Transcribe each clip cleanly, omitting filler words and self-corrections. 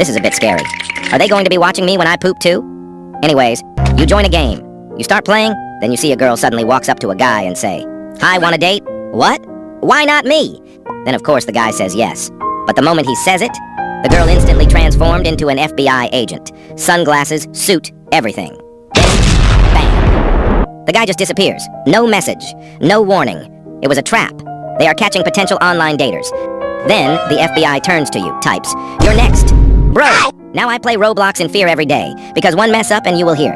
This is a bit scary. Are they going to be watching me when I poop too? Anyways, you join a game. You start playing, then you see a girl suddenly walks up to a guy and say, "Hi, want a date?" "What? Why not me?" Then of course the guy says yes. But the moment he says it, the girl instantly transformed into an FBI agent. Sunglasses, suit, everything. Then, bam. The guy just disappears. No message. No warning. It was a trap. They are catching potential online daters. Then, the FBI turns to you, types, "You're next." Bro, now I play Roblox in fear every day, because one mess up and you will hear.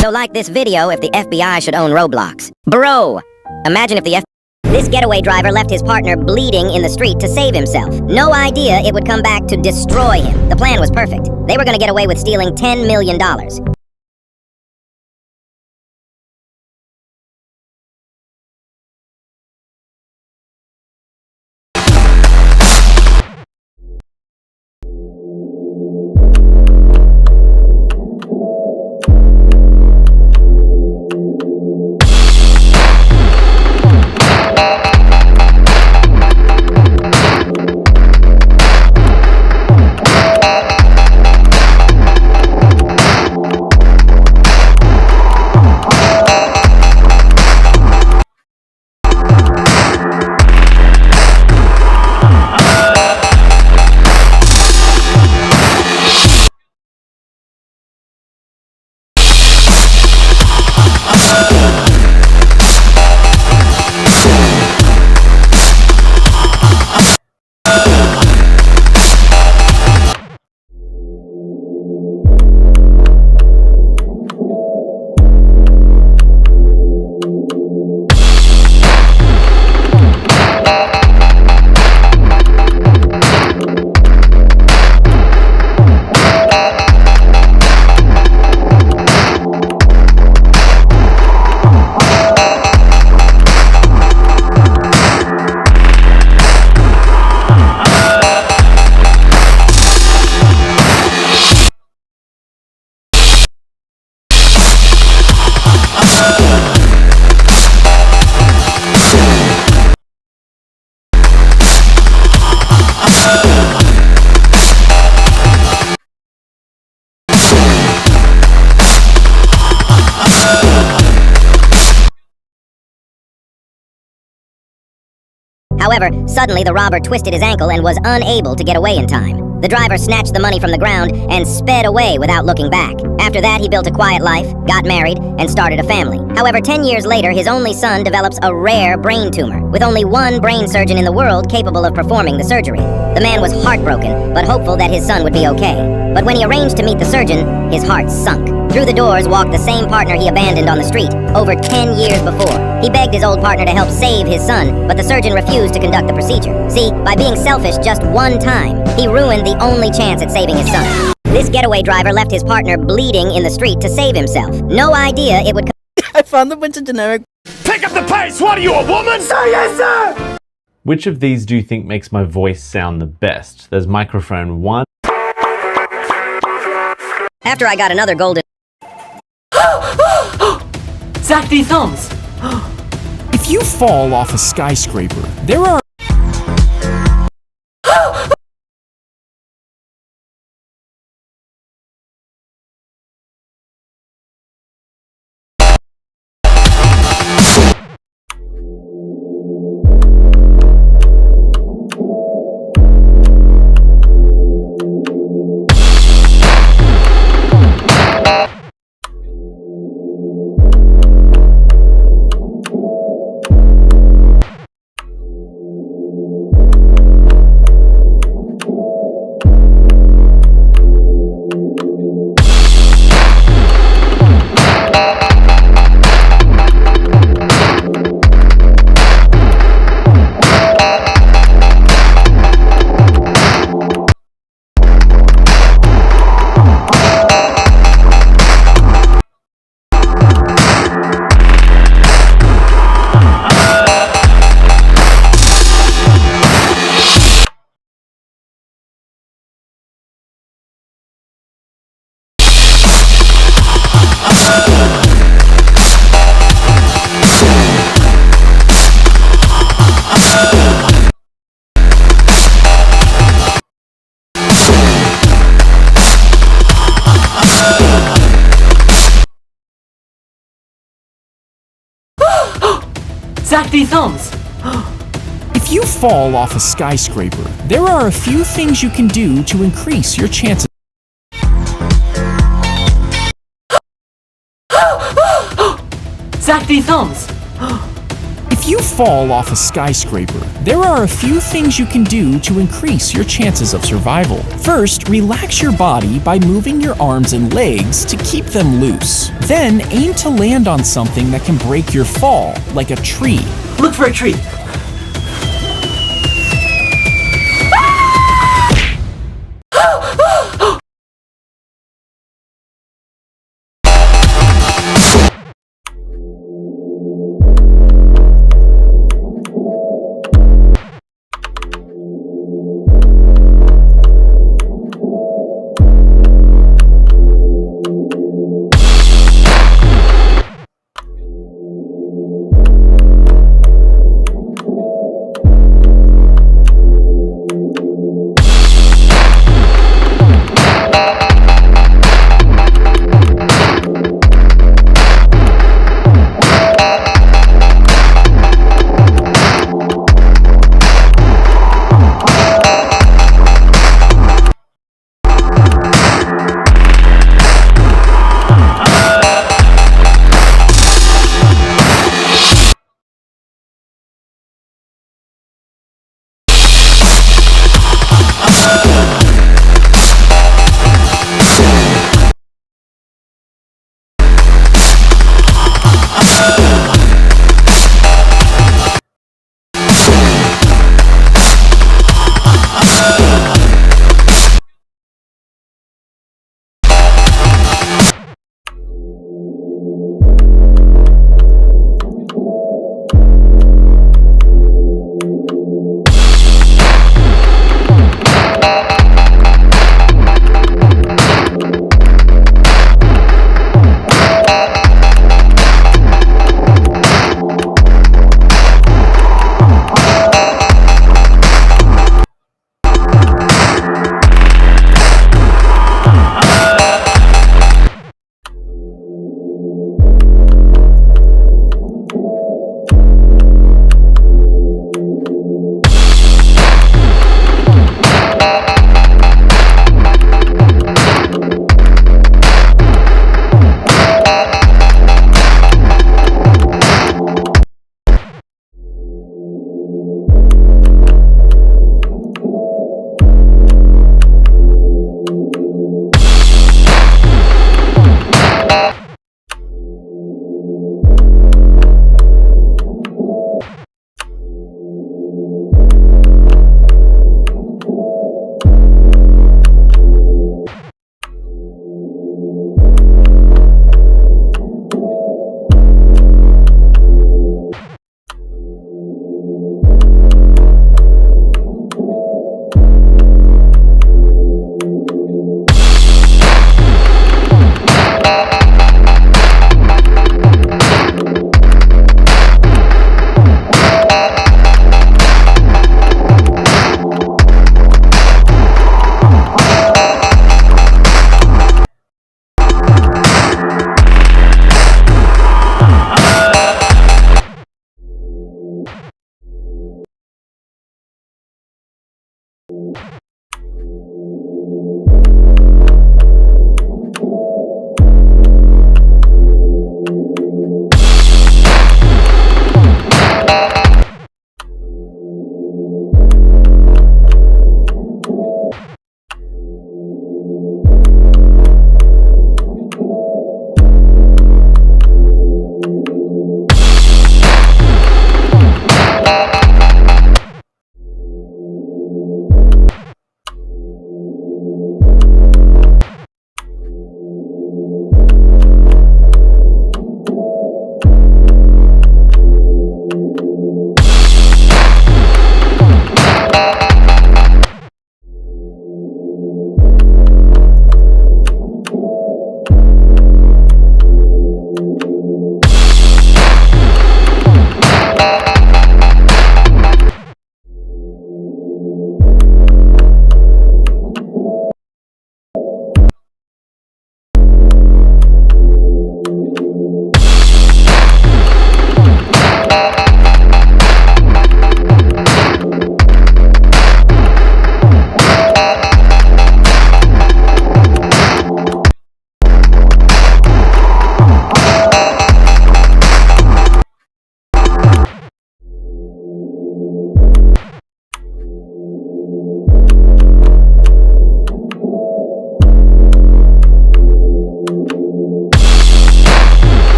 So like this video if the FBI should own Roblox. Bro, imagine if the This getaway driver left his partner bleeding in the street to save himself. No idea it would come back to destroy him. The plan was perfect. They were gonna get away with stealing $10 million. However, suddenly the robber twisted his ankle and was unable to get away in time. The driver snatched the money from the ground and sped away without looking back. After that, he built a quiet life, got married, and started a family. However, 10 years later, his only son develops a rare brain tumor, with only one brain surgeon in the world capable of performing the surgery. The man was heartbroken, but hopeful that his son would be okay. But when he arranged to meet the surgeon, his heart sunk. Through the doors walked the same partner he abandoned on the street over 10 years before. He begged his old partner to help save his son, but the surgeon refused to conduct the procedure. See, by being selfish just one time, he ruined the only chance at saving his son. This getaway driver left his partner bleeding in the street to save himself. No idea it would I found a bunch of generic. Pick up the pace! What are you, a woman? Sir, yes, sir! Which of these do you think makes my voice sound the best? There's microphone 1. After I got another golden... Zach D. Thumbs! If you fall off a skyscraper, there are... Zach the thumbs. If you fall off a skyscraper, there are a few things you can do to increase your chances. Zach the thumbs. If you fall off a skyscraper, there are a few things you can do to increase your chances of survival. First, relax your body by moving your arms and legs to keep them loose. Then, aim to land on something that can break your fall, like a tree. Look for a tree.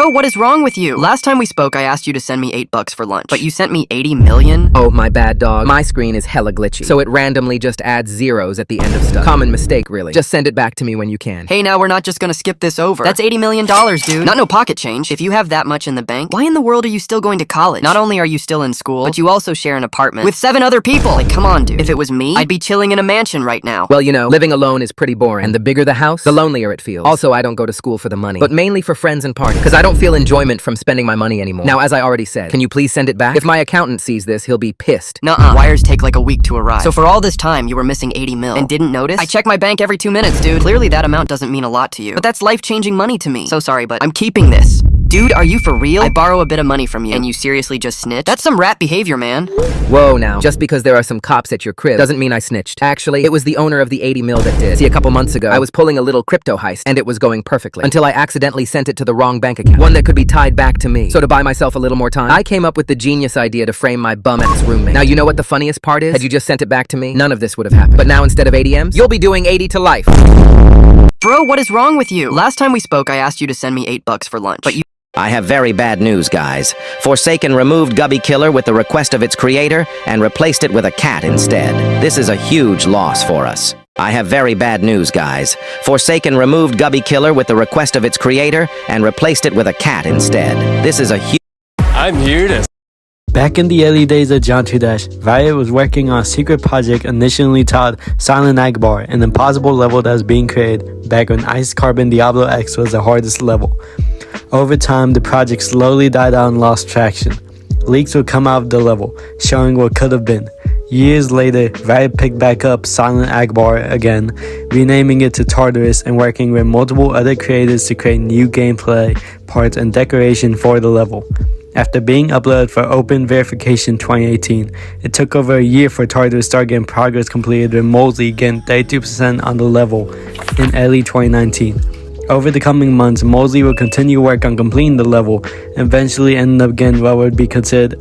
Bro, what is wrong with you? Last time we spoke, I asked you to send me $8 for lunch, but you sent me 80 million? Oh, my bad, dog. My screen is hella glitchy, so it randomly just adds zeros at the end of stuff. Common mistake, really. Just send it back to me when you can. Hey, now we're not just gonna skip this over. That's $80 million, dude. Not no pocket change. If you have that much in the bank, why in the world are you still going to college? Not only are you still in school, but you also share an apartment with 7 other people. Like, come on, dude. If it was me, I'd be chilling in a mansion right now. Well, you know, living alone is pretty boring, and the bigger the house, the lonelier it feels. Also, I don't go to school for the money, but mainly for friends and parties, because I don't feel enjoyment from spending my money anymore. Now, as I already said, can you please send it back? If my accountant sees this, he'll be pissed. Nuh-uh. Wires take like a week to arrive. So for all this time, you were missing 80 mil and didn't notice? I check my bank every 2 minutes, dude. Clearly that amount doesn't mean a lot to you, but that's life-changing money to me. So sorry, but I'm keeping this. Dude, are you for real? I borrow a bit of money from you, and you seriously just snitch? That's some rat behavior, man. Whoa, now. Just because there are some cops at your crib doesn't mean I snitched. Actually, it was the owner of the 80 mil that did. See, a couple months ago, I was pulling a little crypto heist, and it was going perfectly, until I accidentally sent it to the wrong bank account, one that could be tied back to me. So to buy myself a little more time, I came up with the genius idea to frame my bum-ass roommate. Now, you know what the funniest part is? Had you just sent it back to me, none of this would have happened. But now, instead of 80 M's, you'll be doing 80 to life. Bro, what is wrong with you? Last time we spoke, I asked you to send me $8 for lunch, but you... I have very bad news, guys. Forsaken removed Gubby Killer with the request of its creator and replaced it with a cat instead. This is a huge loss for us. I have very bad news, guys. Forsaken removed Gubby Killer with the request of its creator and replaced it with a cat instead. This is a huge... I'm here to... Back in the early days of John 2 Dash, Riot was working on a secret project initially titled Silent Agbar, an impossible level that was being created back when Ice Carbon Diablo X was the hardest level. Over time, the project slowly died out and lost traction. Leaks would come out of the level, showing what could have been. Years later, Riot picked back up Silent Agbar again, renaming it to Tartarus and working with multiple other creators to create new gameplay, parts, and decoration for the level. After being uploaded for open verification 2018, it took over a year for Tartarus to start getting progress completed, with Mosley getting 32% on the level in early 2019. Over the coming months, Mosley will continue work on completing the level and eventually end up getting what would be considered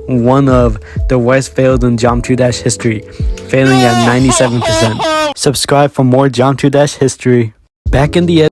one of the worst fails in Jump 2 Dash history, failing at 97%. Subscribe for more Jump 2 Dash history. Back in the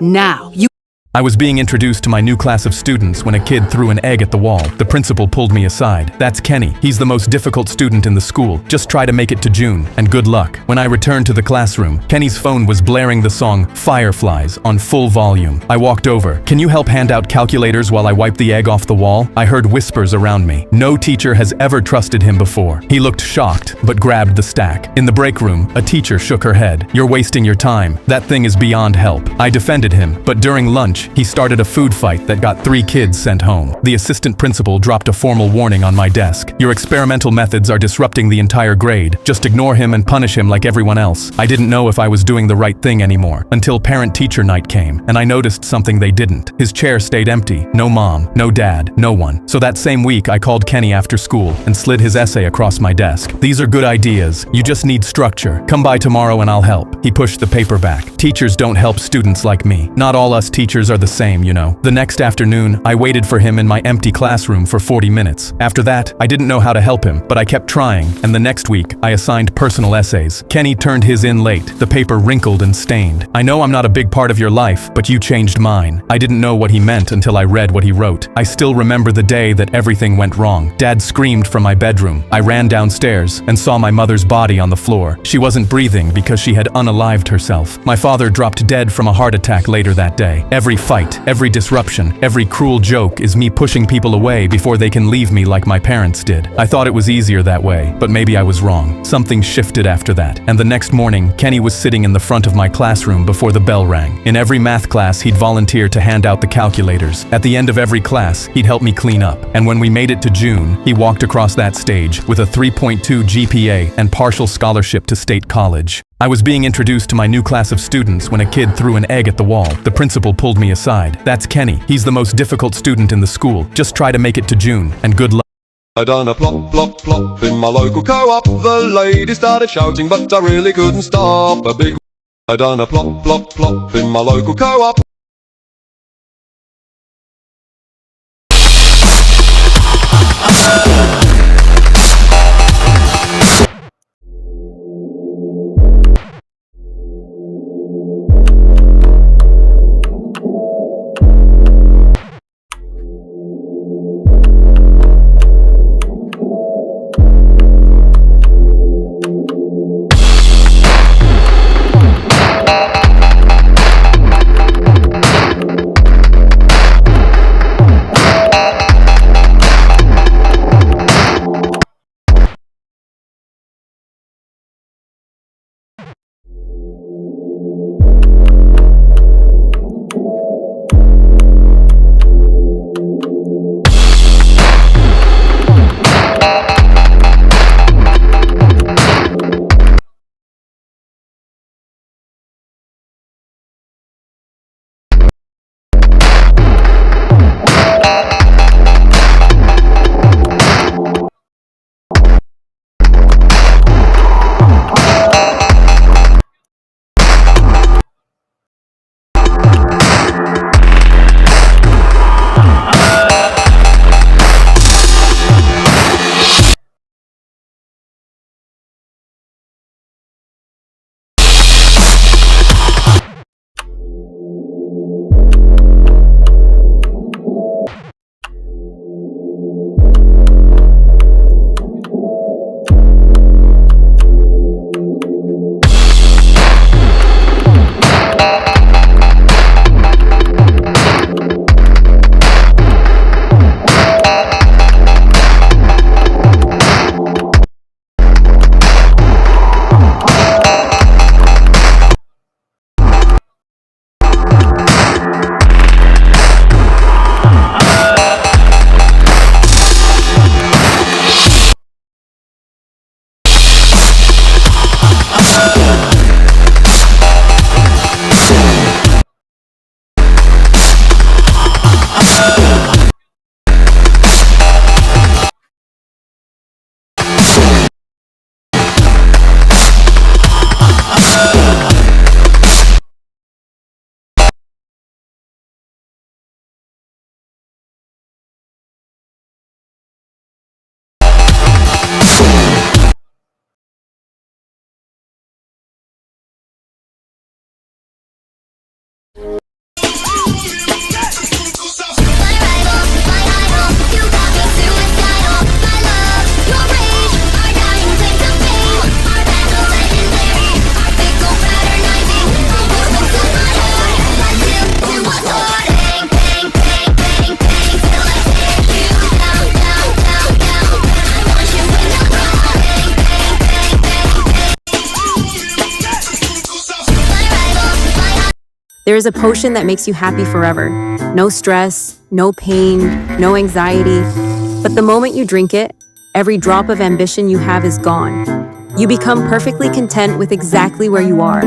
Now, you I was being introduced to my new class of students when a kid threw an egg at the wall. The principal pulled me aside. That's Kenny. He's the most difficult student in the school. Just try to make it to June, and good luck. When I returned to the classroom, Kenny's phone was blaring the song Fireflies on full volume. I walked over. Can you help hand out calculators while I wipe the egg off the wall? I heard whispers around me. No teacher has ever trusted him before. He looked shocked, but grabbed the stack. In the break room, a teacher shook her head. You're wasting your time. That thing is beyond help. I defended him, but during lunch, he started a food fight that got 3 kids sent home. The assistant principal dropped a formal warning on my desk. Your experimental methods are disrupting the entire grade. Just ignore him and punish him like everyone else. I didn't know if I was doing the right thing anymore until parent-teacher night came, and I noticed something they didn't. His chair stayed empty. No mom, no dad, no one. So that same week, I called Kenny after school and slid his essay across my desk. These are good ideas. You just need structure. Come by tomorrow and I'll help. He pushed the paper back. Teachers don't help students like me. Not all us teachers are the same, you know. The next afternoon, I waited for him in my empty classroom for 40 minutes. After that, I didn't know how to help him, but I kept trying, and the next week, I assigned personal essays. Kenny turned his in late, the paper wrinkled and stained. I know I'm not a big part of your life, but you changed mine. I didn't know what he meant until I read what he wrote. I still remember the day that everything went wrong. Dad screamed from my bedroom. I ran downstairs and saw my mother's body on the floor. She wasn't breathing because she had unalived herself. My father dropped dead from a heart attack later that day. Every fight, every disruption, every cruel joke is me pushing people away before they can leave me like my parents did. I thought it was easier that way, but maybe I was wrong. Something shifted after that, and the next morning, Kenny was sitting in the front of my classroom before the bell rang. In every math class, he'd volunteer to hand out the calculators. At the end of every class, he'd help me clean up. And when we made it to June, he walked across that stage with a 3.2 GPA and partial scholarship to State College. I was being introduced to my new class of students when a kid threw an egg at the wall. The principal pulled me aside. That's Kenny. He's the most difficult student in the school. Just try to make it to June, and good luck. I done a plop, plop, plop in my local co-op. The ladies started shouting, but I really couldn't stop. I done a plop, plop, plop in my local co-op. There is a potion that makes you happy forever. No stress, no pain, no anxiety. But the moment you drink it, every drop of ambition you have is gone. You become perfectly content with exactly where you are.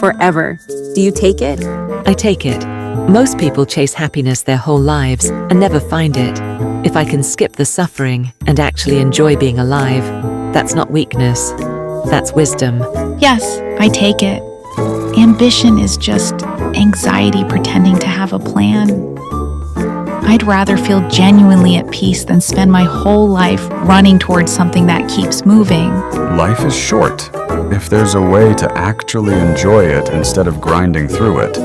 Forever. Do you take it? I take it. Most people chase happiness their whole lives and never find it. If I can skip the suffering and actually enjoy being alive, that's not weakness, that's wisdom. Yes, I take it. Ambition is just anxiety pretending to have a plan. I'd rather feel genuinely at peace than spend my whole life running towards something that keeps moving. Life is short. If there's a way to actually enjoy it instead of grinding through it,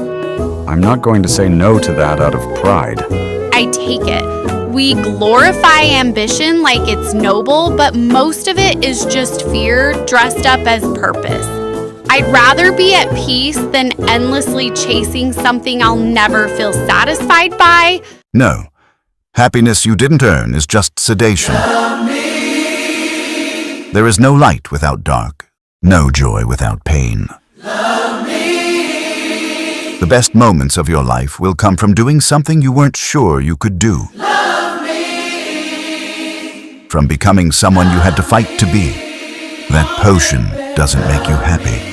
I'm not going to say no to that out of pride. I take it. We glorify ambition like it's noble, but most of it is just fear dressed up as purpose. I'd rather be at peace than endlessly chasing something I'll never feel satisfied by. No. Happiness you didn't earn is just sedation. There is no light without dark, no joy without pain. The best moments of your life will come from doing something you weren't sure you could do. From becoming someone you had to fight to be. That potion doesn't make you happy.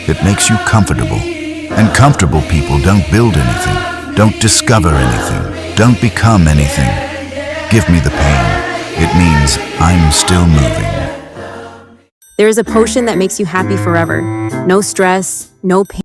It makes you comfortable. And comfortable people don't build anything, don't discover anything, don't become anything. Give me the pain. It means I'm still moving. There is a potion that makes you happy forever. No stress, no pain.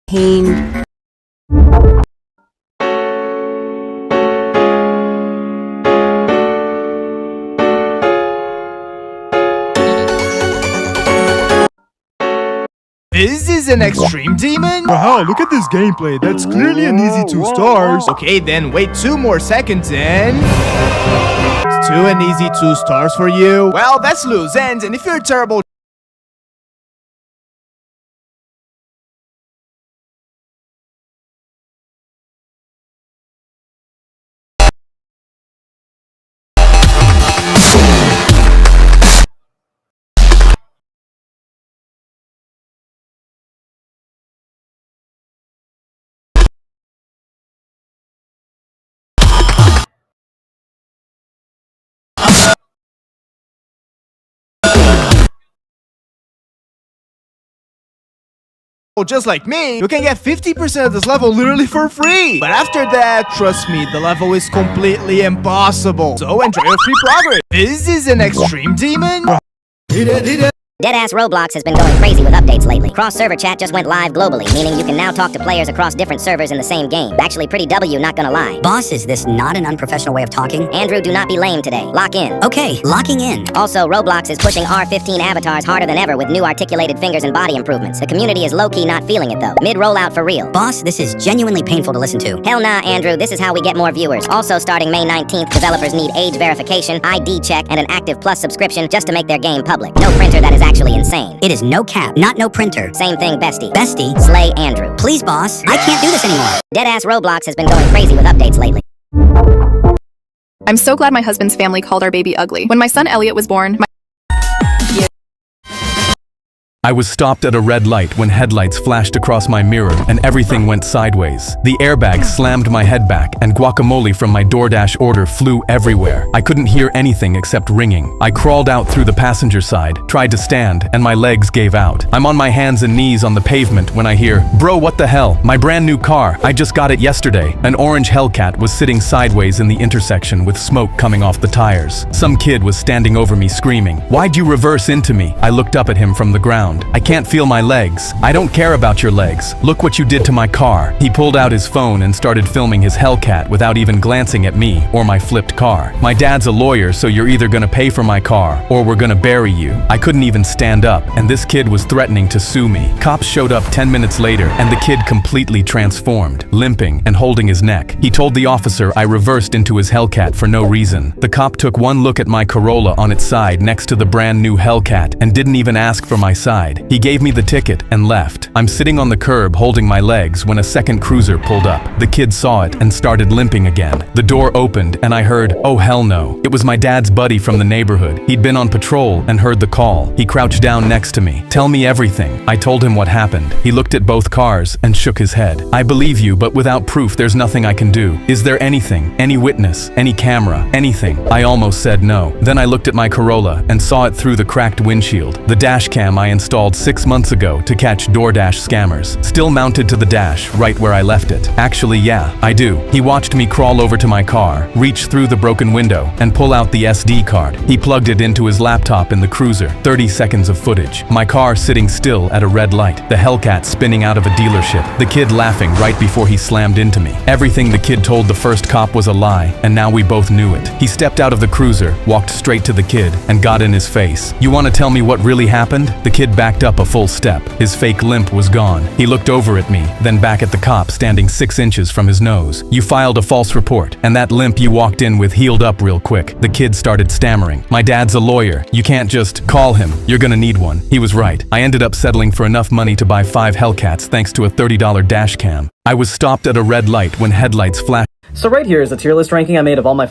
Pain. This is an extreme demon? Wow, look at this gameplay. That's clearly an easy 2 stars. Okay, then wait 2 more seconds and... It's 2 an easy 2 stars for you. Well, that's loose ends, and if you're terrible... just like me, you can get 50% of this level literally for free. But after that, trust me, the level is completely impossible. So enjoy your free progress. This is an extreme demon. Deadass Roblox has been going crazy with updates lately. Cross-server chat just went live globally, meaning you can now talk to players across different servers in the same game. Actually pretty W, not gonna lie. Boss, is this not an unprofessional way of talking? Andrew, do not be lame today. Lock in. Okay, locking in. Also, Roblox is pushing R15 avatars harder than ever with new articulated fingers and body improvements. The community is low-key not feeling it though. Mid-rollout for real. Boss, this is genuinely painful to listen to. Hell nah, Andrew, this is how we get more viewers. Also, starting May 19th, developers need age verification, ID check, and an Active Plus subscription just to make their game public. No printer, that is actually insane. It is no cap, not no printer. Same thing, bestie. Bestie? Slay Andrew. Please, boss. I can't do this anymore. Deadass Roblox has been going crazy with updates lately. I'm so glad my husband's family called our baby ugly. When my son Elliot was born, I was stopped at a red light when headlights flashed across my mirror and everything went sideways. The airbag slammed my head back and guacamole from my DoorDash order flew everywhere. I couldn't hear anything except ringing. I crawled out through the passenger side, tried to stand, and my legs gave out. I'm on my hands and knees on the pavement when I hear, "Bro, what the hell? My brand new car. I just got it yesterday." An orange Hellcat was sitting sideways in the intersection with smoke coming off the tires. Some kid was standing over me screaming, "Why'd you reverse into me?" I looked up at him from the ground. "I can't feel my legs." "I don't care about your legs. Look what you did to my car." He pulled out his phone and started filming his Hellcat without even glancing at me or my flipped car. "My dad's a lawyer, so you're either gonna pay for my car or we're gonna bury you." I couldn't even stand up, and this kid was threatening to sue me. Cops showed up 10 minutes later, and the kid completely transformed, limping and holding his neck. He told the officer I reversed into his Hellcat for no reason. The cop took one look at my Corolla on its side next to the brand new Hellcat and didn't even ask for my side. He gave me the ticket and left. I'm sitting on the curb holding my legs when a second cruiser pulled up. The kid saw it and started limping again. The door opened and I heard, "Oh hell no." It was my dad's buddy from the neighborhood. He'd been on patrol and heard the call. He crouched down next to me. "Tell me everything." I told him what happened. He looked at both cars and shook his head. "I believe you, but without proof there's nothing I can do. Is there anything? Any witness? Any camera? Anything?" I almost said no. Then I looked at my Corolla and saw it through the cracked windshield. The dash cam I installed 6 months ago to catch DoorDash scammers. Still mounted to the dash, right where I left it. Actually, yeah, I do. He watched me crawl over to my car, reach through the broken window, and pull out the SD card. He plugged it into his laptop in the cruiser. 30 seconds of footage. My car sitting still at a red light. The Hellcat spinning out of a dealership. The kid laughing right before he slammed into me. Everything the kid told the first cop was a lie, and now we both knew it. He stepped out of the cruiser, walked straight to the kid, and got in his face. "You want to tell me what really happened?" The kid backed up a full step. His fake limp was gone. He looked over at me, then back at the cop standing 6 inches from his nose. "You filed a false report, and that limp you walked in with healed up real quick." The kid started stammering. "My dad's a lawyer. You can't just call him. You're gonna need one." He was right. I ended up settling for enough money to buy 5 Hellcats thanks to a $30 dash cam. I was stopped at a red light when headlights flashed. So right here is a tier list ranking I made of all my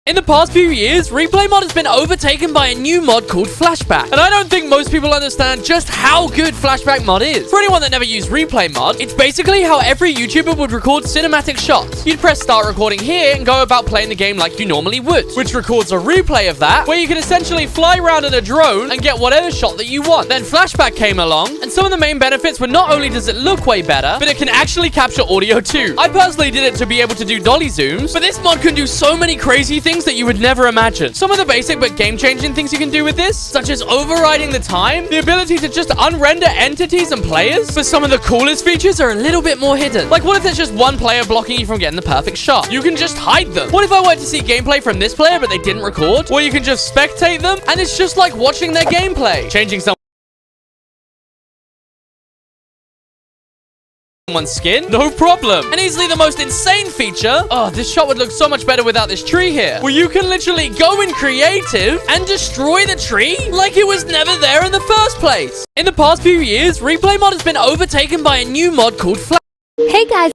In the past few years, Replay Mod has been overtaken by a new mod called Flashback. And I don't think most people understand just how good Flashback Mod is. For anyone that never used Replay Mod, it's basically how every YouTuber would record cinematic shots. You'd press start recording here and go about playing the game like you normally would, which records a replay of that, where you can essentially fly around in a drone and get whatever shot that you want. Then Flashback came along, and some of the main benefits were not only does it look way better, but it can actually capture audio too. I personally did it to be able to do dolly zooms, but this mod can do so many crazy things that you would never imagine. Some of the basic but game-changing things you can do with this, such as overriding the time, the ability to just unrender entities and players, but some of the coolest features are a little bit more hidden. Like, what if there's just one player blocking you from getting the perfect shot? You can just hide them. What if I wanted to see gameplay from this player but they didn't record? Or you can just spectate them and it's just like watching their gameplay. Changing someone's skin? No problem. And easily the most insane feature, oh, this shot would look so much better without this tree here, where you can literally go in creative and destroy the tree like it was never there in the first place. In the past few years, Replay Mod has been overtaken by a new mod called Flash. Hey guys.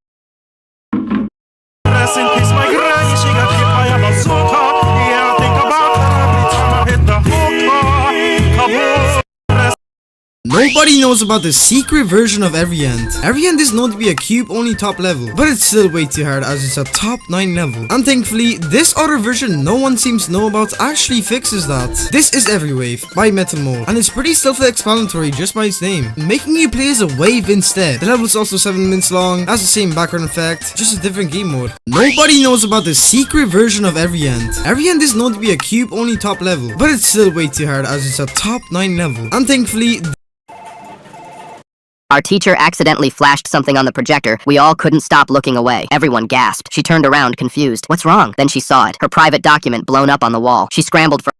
Rest in peace, my granny, she got hit by a bazooka. Yeah, I think about her every time I hit the hookah. Nobody knows about the secret version of every end. Every end is known to be a cube only top level, but it's still way too hard as it's a top 9 level. And thankfully, this other version no one seems to know about actually fixes that. This is Every Wave by Metal Mole, and it's pretty self-explanatory just by its name, making you play as a wave instead. The level is also 7 minutes long, has the same background effect, just a different game mode. Nobody knows about the secret version of Every End. Every End is known to be a cube only top level, but it's still way too hard as it's a top 9 level. And thankfully, our teacher accidentally flashed something on the projector. We all couldn't stop looking away. Everyone gasped. She turned around, confused. What's wrong? Then she saw it. Her private document blown up on the wall. She scrambled for